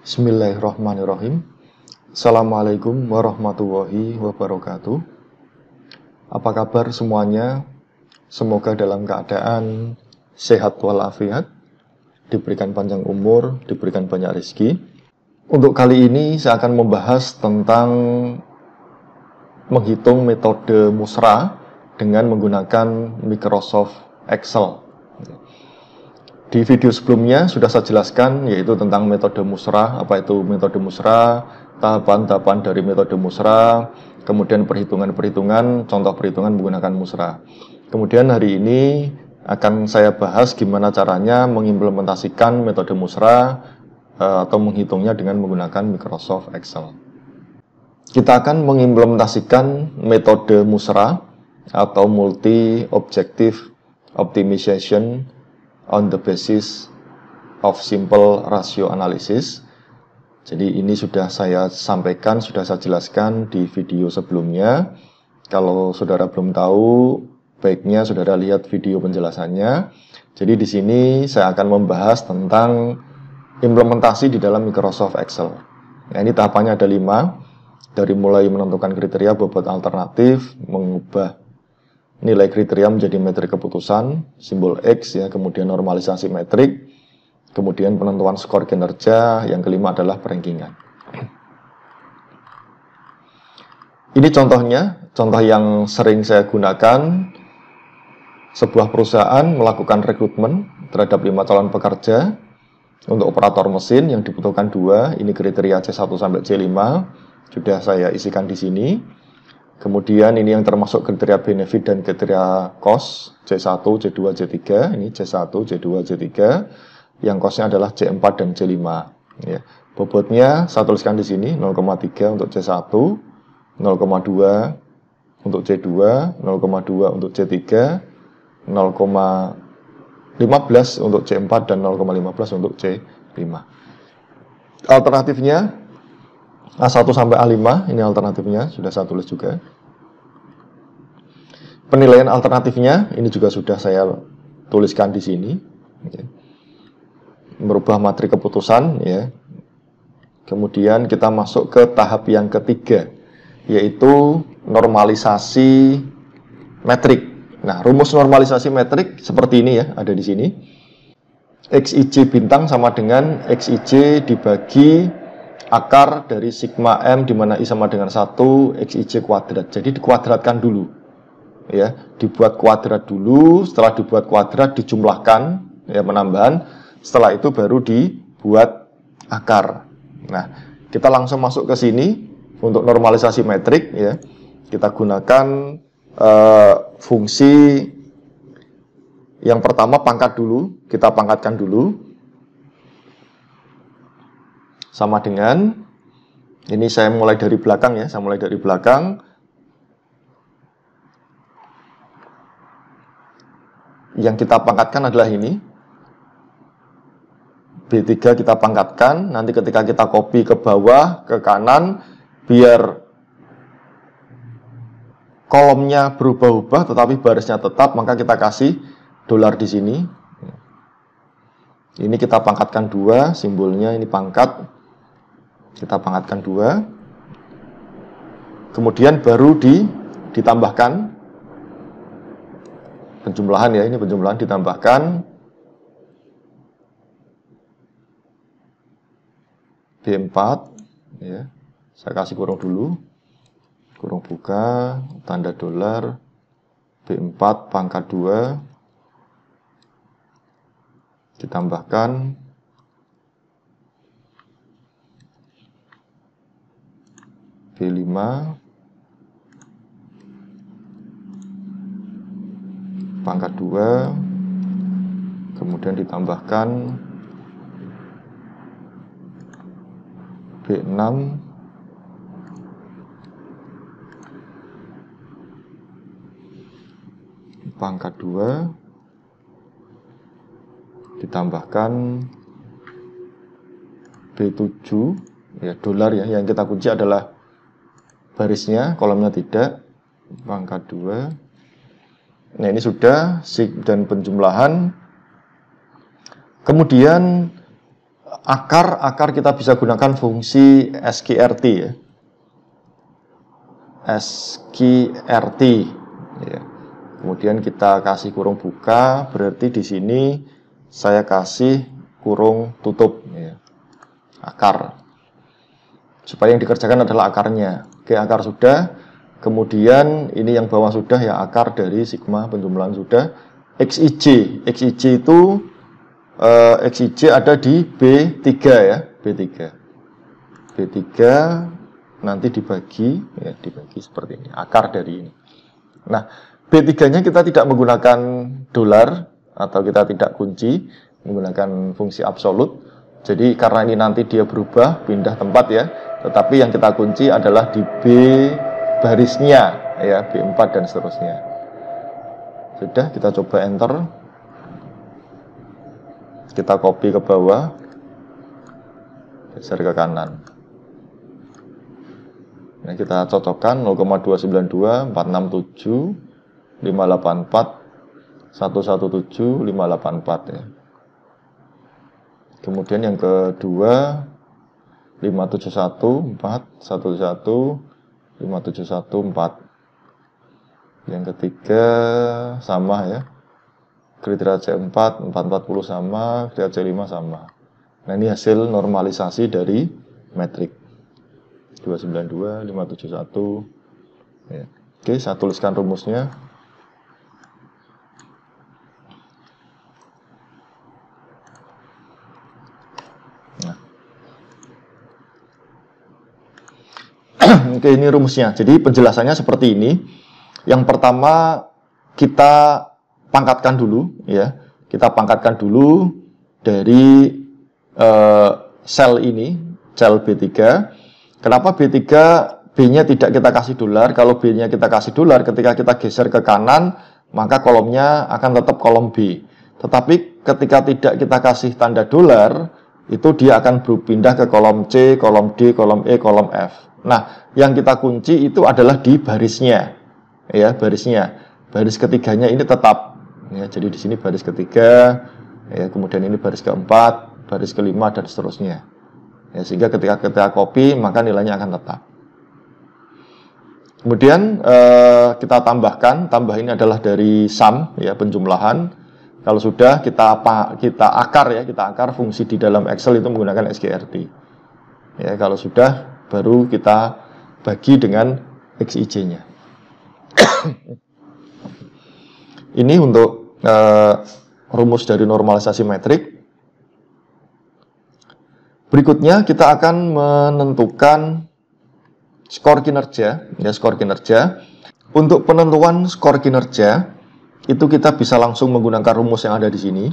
Bismillahirrahmanirrahim. Assalamualaikum warahmatullahi wabarakatuh. Apa kabar semuanya? Semoga dalam keadaan sehat walafiat, diberikan panjang umur, diberikan banyak rezeki. Untuk kali ini saya akan membahas tentang menghitung metode musra dengan menggunakan Microsoft Excel. Di video sebelumnya sudah saya jelaskan, yaitu tentang metode musra. Apa itu metode musra, tahapan-tahapan dari metode musra, kemudian perhitungan-perhitungan, contoh perhitungan menggunakan musra. Kemudian hari ini akan saya bahas gimana caranya mengimplementasikan metode musra atau menghitungnya dengan menggunakan Microsoft Excel. Kita akan mengimplementasikan metode musra atau multi-objective optimization on the basis of simple ratio analysis. Jadi ini sudah saya sampaikan, sudah saya jelaskan di video sebelumnya. Kalau saudara belum tahu, baiknya saudara lihat video penjelasannya. Jadi di sini saya akan membahas tentang implementasi di dalam Microsoft Excel. Nah, ini tahapannya ada 5. Dari mulai menentukan kriteria bobot alternatif, mengubah nilai kriteria menjadi metrik keputusan, simbol X ya, kemudian normalisasi metrik, kemudian penentuan skor kinerja, yang kelima adalah perankingan. Ini contohnya, contoh yang sering saya gunakan. Sebuah perusahaan melakukan rekrutmen terhadap 5 calon pekerja untuk operator mesin yang dibutuhkan 2. Ini kriteria C1 sampai C5, sudah saya isikan di sini. Kemudian ini yang termasuk kriteria benefit dan kriteria cost, C1, C2, C3. Ini C1, C2, C3. Yang costnya adalah C4 dan C5. Ya. Bobotnya saya tuliskan di sini 0,3 untuk C1, 0,2 untuk C2, 0,2 untuk C3, 0,15 untuk C4 dan 0,15 untuk C5. Alternatifnya A1 sampai A5, ini alternatifnya, sudah saya tulis juga. Penilaian alternatifnya, ini juga sudah saya tuliskan di sini. Merubah matrik keputusan, ya. Kemudian kita masuk ke tahap yang ketiga, yaitu normalisasi metrik. Nah, rumus normalisasi metrik seperti ini ya, ada di sini. XIJ bintang sama dengan XIJ dibagi akar dari sigma M, di mana I sama dengan 1, XIJ kuadrat. Jadi dikuadratkan dulu. Ya, dibuat kuadrat dulu, setelah dibuat kuadrat dijumlahkan, ya, penambahan. Setelah itu baru dibuat akar. Nah, kita langsung masuk ke sini untuk normalisasi metrik, ya. Kita gunakan fungsi yang pertama, pangkat dulu. Kita pangkatkan dulu. Sama dengan, ini saya mulai dari belakang ya, saya mulai dari belakang. Yang kita pangkatkan adalah ini. B3 kita pangkatkan, nanti ketika kita copy ke bawah, ke kanan, biar kolomnya berubah-ubah tetapi barisnya tetap, maka kita kasih dolar di sini. Ini kita pangkatkan 2, simbolnya ini pangkat. Kita pangkatkan 2. Kemudian baru ditambahkan penjumlahan ya, ini penjumlahan ditambahkan B4 ya. Saya kasih kurung dulu. Kurung buka, tanda dolar, B4 pangkat 2 ditambahkan B5 pangkat 2, kemudian ditambahkan B6 pangkat 2, ditambahkan B7 ya, dolar ya. Yang kita kunci adalah barisnya, kolomnya tidak, pangkat 2. Nah, ini sudah sig dan penjumlahan. Kemudian akar kita bisa gunakan fungsi sqrt ya. Sqrt ya. Kemudian kita kasih kurung buka, berarti di sini saya kasih kurung tutup ya. Akar. Supaya yang dikerjakan adalah akarnya. Oke, akar sudah. Kemudian ini yang bawah sudah ya, akar dari sigma penjumlahan sudah. Xij. Xij itu Xij ada di B3 ya, B3. B3 nanti dibagi ya, dibagi seperti ini, akar dari ini. Nah, B3-nya kita tidak menggunakan dolar atau kita tidak kunci, menggunakan fungsi absolut. Jadi karena ini nanti dia berubah, pindah tempat ya. Tetapi yang kita kunci adalah di B barisnya ya, B4 dan seterusnya. Sudah, kita coba enter. Kita copy ke bawah, geser ke kanan. Nah, kita cocokkan 0,292, 467, 584, 117, 584 ya. Kemudian yang kedua 571, 4, 11, 571, 4. Yang ketiga sama ya. Kriteria C4, 440 sama, kriteria C5 sama. Nah, ini hasil normalisasi dari metrik 292, 571 ya. Oke, saya tuliskan rumusnya. Oke, ini rumusnya. Jadi penjelasannya seperti ini. Yang pertama kita pangkatkan dulu ya. Kita pangkatkan dulu dari sel ini, sel B3. Kenapa B3 B-nya tidak kita kasih dolar? Kalau B-nya kita kasih dolar, ketika kita geser ke kanan, maka kolomnya akan tetap kolom B. Tetapi ketika tidak kita kasih tanda dolar, itu dia akan berpindah ke kolom C, kolom D, kolom E, kolom F. Nah, yang kita kunci itu adalah di barisnya, ya, barisnya. Baris ketiganya ini tetap, ya. Jadi di sini baris ketiga, ya, kemudian ini baris keempat, baris kelima dan seterusnya. Ya, sehingga ketika kita copy, maka nilainya akan tetap. Kemudian kita tambahkan, ini adalah dari sum, ya, penjumlahan. Kalau sudah kita akar ya, kita akar fungsi di dalam Excel itu menggunakan sqrt. Ya, kalau sudah baru kita bagi dengan Xij-nya. Ini untuk rumus dari normalisasi metrik. Berikutnya kita akan menentukan skor kinerja, ya, skor kinerja. Untuk penentuan skor kinerja itu kita bisa langsung menggunakan rumus yang ada di sini.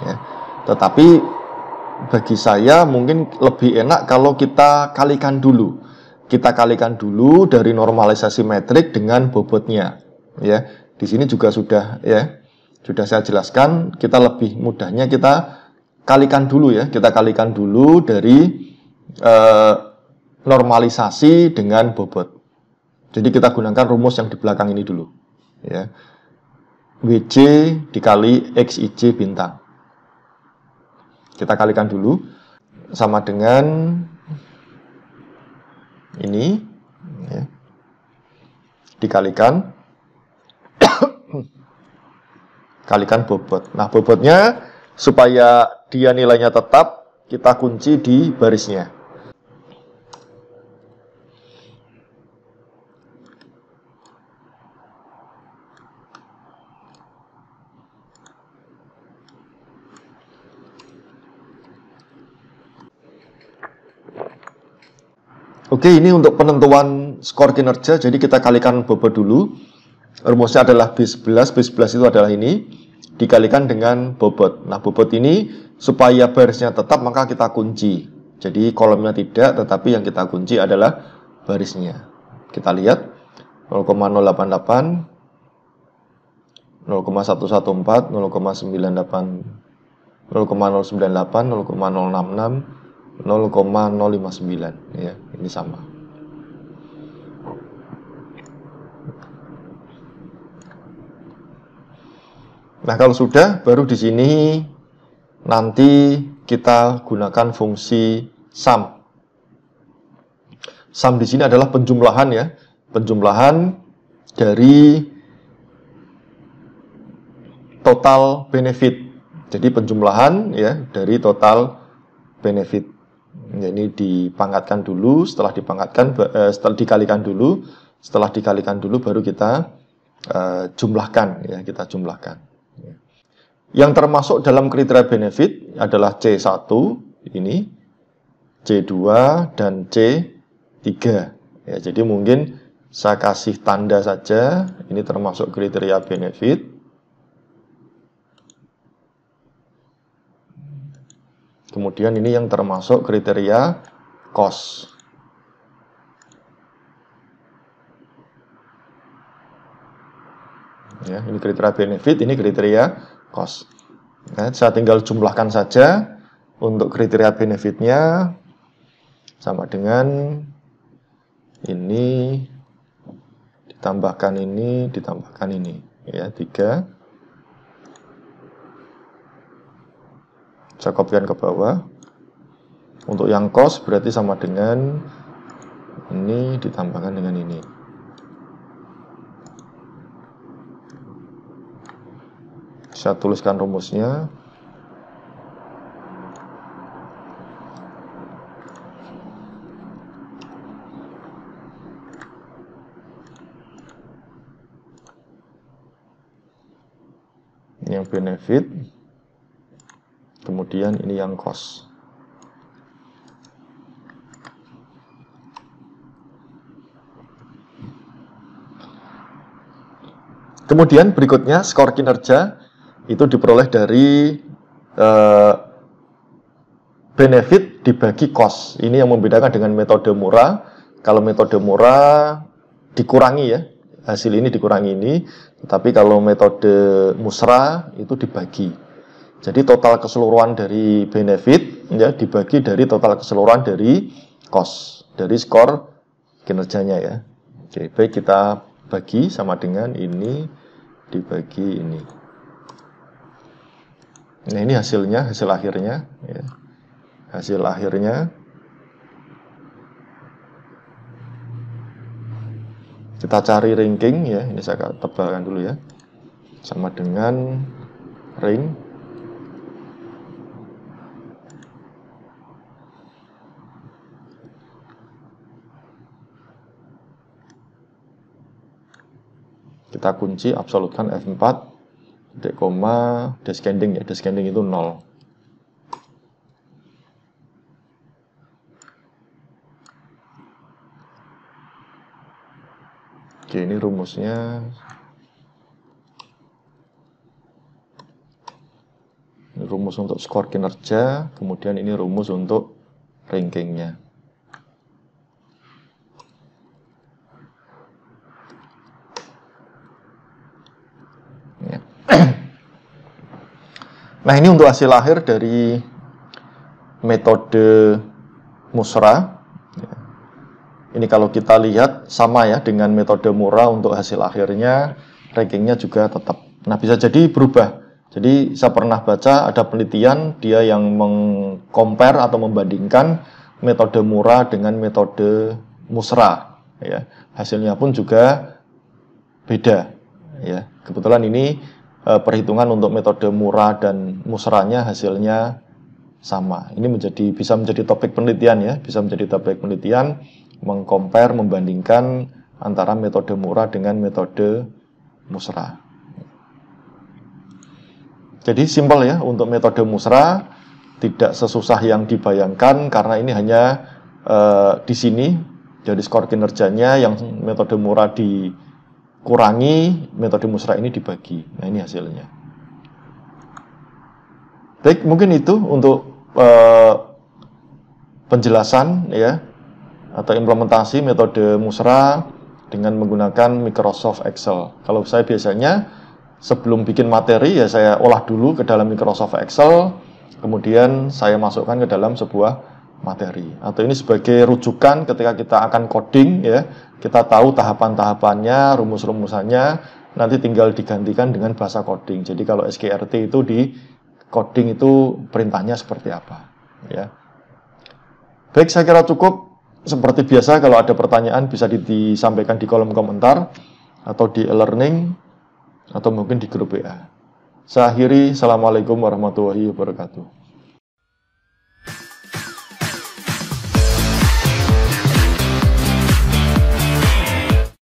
Ya. Tetapi bagi saya mungkin lebih enak kalau kita kalikan dulu. Kita kalikan dulu dari normalisasi metrik dengan bobotnya. Ya, di sini juga sudah ya, sudah saya jelaskan. Kita lebih mudahnya kita kalikan dulu ya. Kita kalikan dulu dari normalisasi dengan bobot. Jadi kita gunakan rumus yang di belakang ini dulu. Ya, WJ dikali XIJ bintang. Kita kalikan dulu sama dengan ini ya. Dikalikan kalikan bobot. Nah, bobotnya supaya dia nilainya tetap, kita kunci di barisnya. Oke, ini untuk penentuan skor kinerja. Jadi kita kalikan bobot dulu. Rumusnya adalah B11. B11 itu adalah ini. Dikalikan dengan bobot. Nah, bobot ini supaya barisnya tetap, maka kita kunci. Jadi kolomnya tidak, tetapi yang kita kunci adalah barisnya. Kita lihat 0,088, 0,114, 0,98, 0,098, 0,066, 0,059 ya, ini sama. Nah, kalau sudah baru di sini nanti kita gunakan fungsi sum. Sum di sini adalah penjumlahan ya, penjumlahan dari total benefit. Jadi penjumlahan ya dari total benefit. Ya, ini dipangkatkan dulu, setelah dikalikan dulu, setelah dikalikan dulu baru kita jumlahkan ya, kita jumlahkan. Yang termasuk dalam kriteria benefit adalah C1 ini, C2 dan C3. Ya, jadi mungkin saya kasih tanda saja, ini termasuk kriteria benefit. Kemudian ini yang termasuk kriteria cost. Ya, ini kriteria benefit, ini kriteria cost. Nah, saya tinggal jumlahkan saja. Untuk kriteria benefitnya sama dengan ini ditambahkan ini, ditambahkan ini. Ya, 3. Saya kopikan ke bawah. Untuk yang cost berarti sama dengan ini ditambahkan dengan ini. Saya tuliskan rumusnya. Ini yang benefit. Kemudian ini yang cost. Kemudian berikutnya skor kinerja itu diperoleh dari benefit dibagi cost. Ini yang membedakan dengan metode murah. Kalau metode murah dikurangi ya, hasil ini dikurangi ini. Tetapi kalau metode musra itu dibagi. Jadi total keseluruhan dari benefit ya dibagi dari total keseluruhan dari cost, dari skor kinerjanya ya. Oke, baik, kita bagi sama dengan ini dibagi ini. Nah, ini hasilnya, hasil akhirnya ya. Hasil akhirnya kita cari ranking ya. Ini saya tebalkan dulu ya. Sama dengan ring kita kunci, absolutkan F4 titik koma descending ya, descending itu 0. Oke, ini rumusnya. Ini rumus untuk skor kinerja, kemudian ini rumus untuk rankingnya. Nah, ini untuk hasil akhir dari metode musra. Ini kalau kita lihat sama ya dengan metode murah, untuk hasil akhirnya rankingnya juga tetap. Nah, bisa jadi berubah. Jadi saya pernah baca ada penelitian dia yang mengcompare atau membandingkan metode murah dengan metode musra. Ya, hasilnya pun juga beda. Ya, kebetulan ini perhitungan untuk metode murah dan musranya hasilnya sama. Ini bisa menjadi topik penelitian ya, bisa menjadi topik penelitian mengcompare, membandingkan antara metode murah dengan metode musra. Jadi simpel ya, untuk metode musra tidak sesusah yang dibayangkan karena ini hanya di sini jadi skor kinerjanya yang metode murah dikurangi, metode musra ini dibagi. Nah, ini hasilnya. Baik, mungkin itu untuk penjelasan ya atau implementasi metode musra dengan menggunakan Microsoft Excel. Kalau saya biasanya sebelum bikin materi ya saya olah dulu ke dalam Microsoft Excel, kemudian saya masukkan ke dalam sebuah materi. Atau ini sebagai rujukan ketika kita akan coding ya, kita tahu tahapan-tahapannya, rumus-rumusannya, nanti tinggal digantikan dengan bahasa coding. Jadi kalau SKRT itu coding itu perintahnya seperti apa, ya. Baik, saya kira cukup. Seperti biasa, kalau ada pertanyaan bisa disampaikan di kolom komentar atau di e-learning atau mungkin di grup WA. Saya akhiri, Assalamualaikum warahmatullahi wabarakatuh.